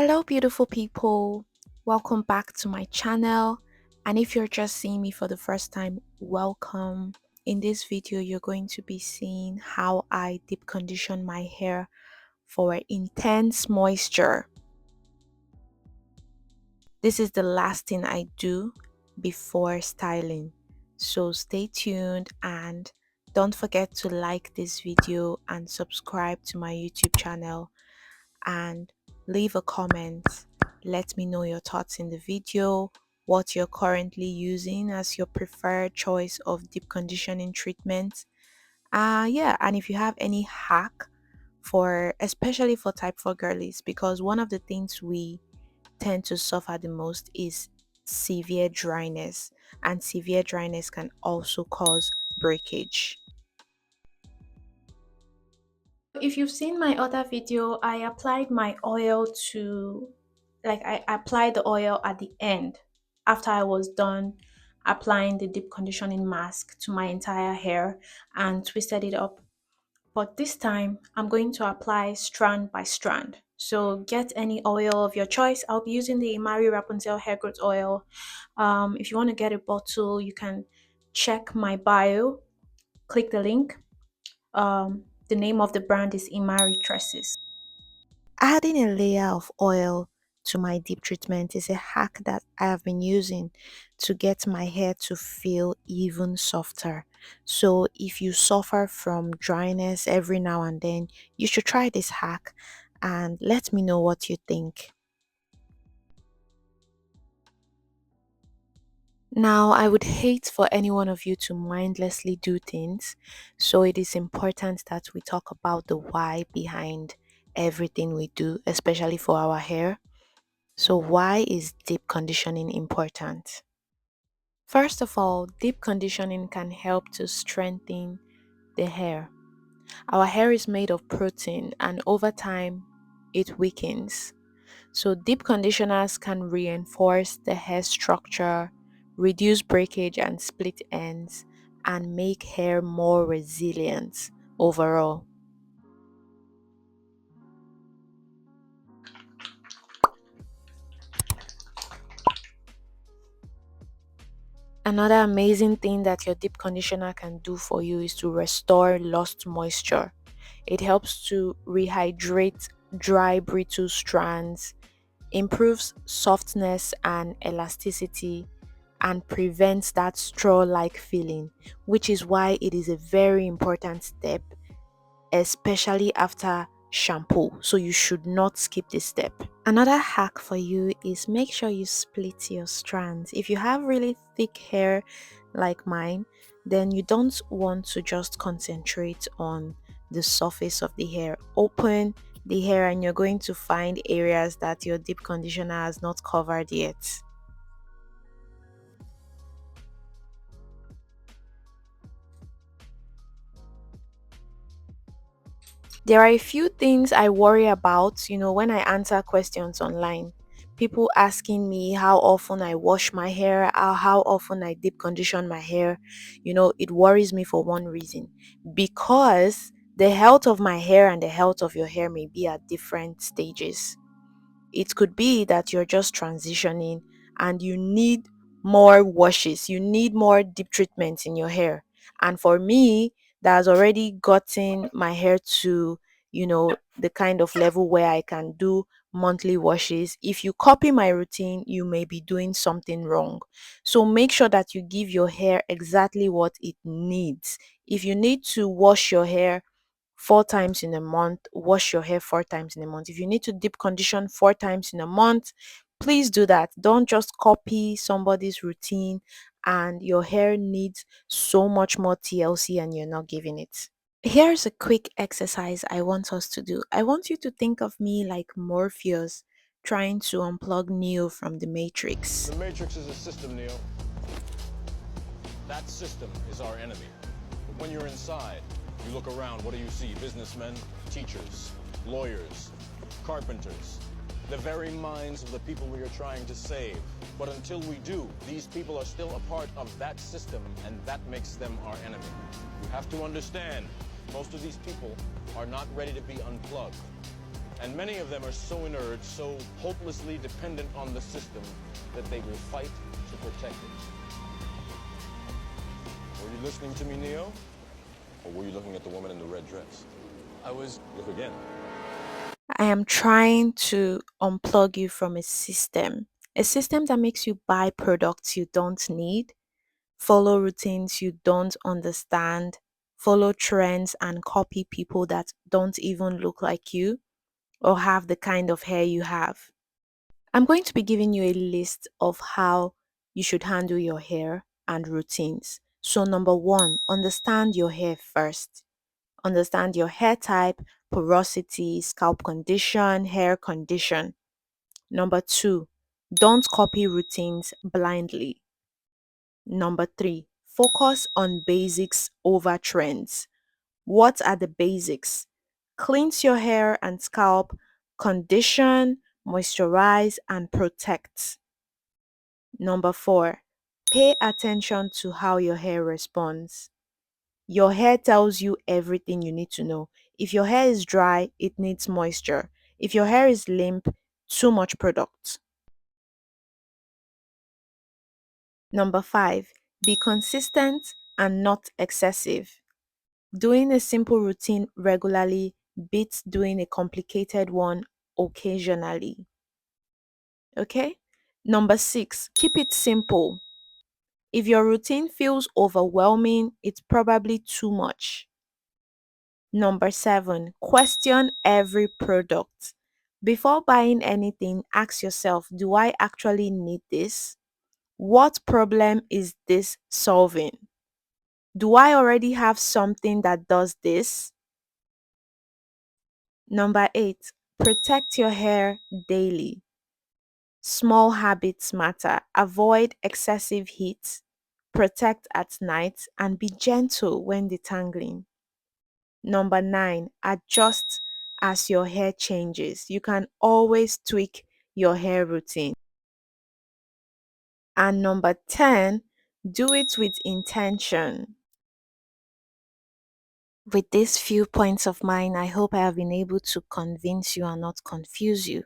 Hello, beautiful people. Welcome back to my channel. And if you're just seeing me for the first time, welcome. In this video, you're going to be seeing how I deep condition my hair for intense moisture. This is the last thing I do before styling. So stay tuned and don't forget to like this video and subscribe to my YouTube channel and leave a comment. Let me know your thoughts in the video, what you're currently using as your preferred choice of deep conditioning treatment. Yeah, and if you have any hack for especially for type 4 girlies, because one of the things we tend to suffer the most is severe dryness, and severe dryness can also cause breakage. If you've seen my other video, I applied my oil to, like, I applied the oil at the end after I was done applying the deep conditioning mask to my entire hair and twisted it up. But this time I'm going to apply strand by strand. So get any oil of your choice. I'll be using the Imari Rapunzel hair growth oil. If you want to get a bottle, you can check my bio, click the link. The name of the brand is Imari Tresses. Adding a layer of oil to my deep treatment is a hack that I have been using to get my hair to feel even softer. So if you suffer from dryness every now and then, you should try this hack and let me know what you think. Now, I would hate for any one of you to mindlessly do things, so it is important that we talk about the why behind everything we do, especially for our hair. So, why is deep conditioning important? First of all, deep conditioning can help to strengthen the hair. Our hair is made of protein, and over time, it weakens. So, deep conditioners can reinforce the hair structure, reduce breakage and split ends, and make hair more resilient overall. Another amazing thing that your deep conditioner can do for you is to restore lost moisture. It helps to rehydrate dry, brittle strands, improves softness and elasticity, and prevents that straw like feeling, which is why it is a very important step, especially after shampoo. So, you should not skip this step. Another hack for you is make sure you split your strands. If you have really thick hair like mine, then you don't want to just concentrate on the surface of the hair. Open the hair and you're going to find areas that your deep conditioner has not covered yet. There are a few things I worry about, when I answer questions online. People asking me how often I wash my hair, or how often I deep condition my hair. It worries me for one reason, because the health of my hair and the health of your hair may be at different stages. It could be that you're just transitioning and you need more washes, you need more deep treatments in your hair. And for me, that has already gotten my hair to, the kind of level where I can do monthly washes. If you copy my routine, you may be doing something wrong. So make sure that you give your hair exactly what it needs. If you need to wash your hair 4 times in a month, wash your hair 4 times in a month. If you need to deep condition 4 times in a month, please do that. Don't just copy somebody's routine and your hair needs so much more TLC and you're not giving it. Here's a quick exercise I want us to do. I want you to think of me like Morpheus trying to unplug Neo from the Matrix. The Matrix is a system, Neo. That system is our enemy. But when you're inside, you look around, what do you see? Businessmen, teachers, lawyers, carpenters, the very minds of the people we are trying to save. But until we do, these people are still a part of that system, and that makes them our enemy. You have to understand, most of these people are not ready to be unplugged. And many of them are so inert, so hopelessly dependent on the system, that they will fight to protect it. Were you listening to me, Neo? Or were you looking at the woman in the red dress? I was. Look again. I am trying to unplug you from a system that makes you buy products you don't need, follow routines you don't understand, follow trends and copy people that don't even look like you or have the kind of hair you have. I'm going to be giving you a list of how you should handle your hair and routines. So, number one, understand your hair first. Understand your hair type, porosity, scalp condition, hair condition. Number two, don't copy routines blindly. Number three, focus on basics over trends. What are the basics? Cleanse your hair and scalp, condition, moisturize, and protect. Number four, pay attention to how your hair responds. Your hair tells you everything you need to know. If your hair is dry, it needs moisture. If your hair is limp, too much product. Number five, be consistent and not excessive. Doing a simple routine regularly beats doing a complicated one occasionally. Okay? Number six, keep it simple. If your routine feels overwhelming, it's probably too much. Number seven, question every product. Before buying anything, ask yourself, do I actually need this? What problem is this solving? Do I already have something that does this? Number eight, protect your hair daily. Small habits matter. Avoid excessive heat, protect at night, and be gentle when detangling. Number nine, adjust as your hair changes. You can always tweak your hair routine. And number 10, do it with intention. With these few points of mine, I hope I have been able to convince you and not confuse you.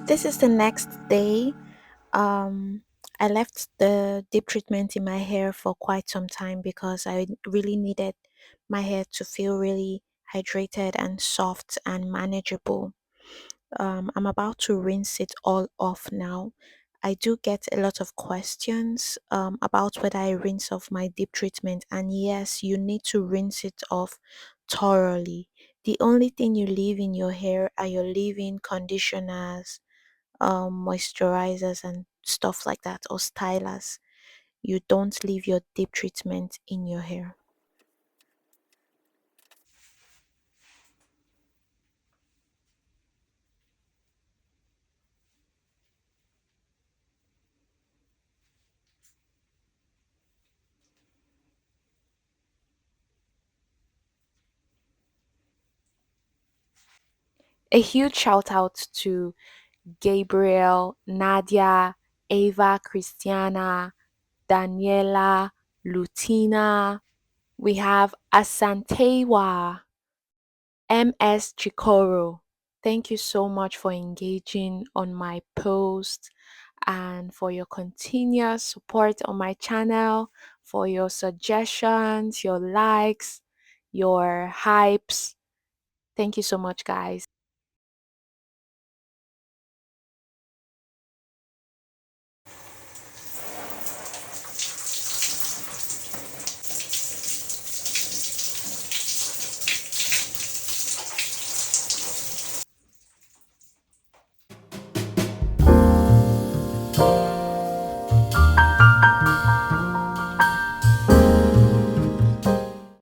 This is the next day. Um, I left the deep treatment in my hair for quite some time because I really needed my hair to feel really hydrated and soft and manageable. I'm about to rinse it all off now. I do get a lot of questions about whether I rinse off my deep treatment, and yes, you need to rinse it off thoroughly. The only thing you leave in your hair are your leave-in conditioners, moisturizers, and stuff like that, or stylers. You don't leave your deep treatment in your hair. A huge shout out to Gabriel, Nadia, Ava, Christiana, Daniela, Lutina. We have Asantewa, MS Chikoro. Thank you so much for engaging on my post and for your continuous support on my channel, for your suggestions, your likes, your hypes. Thank you so much, guys.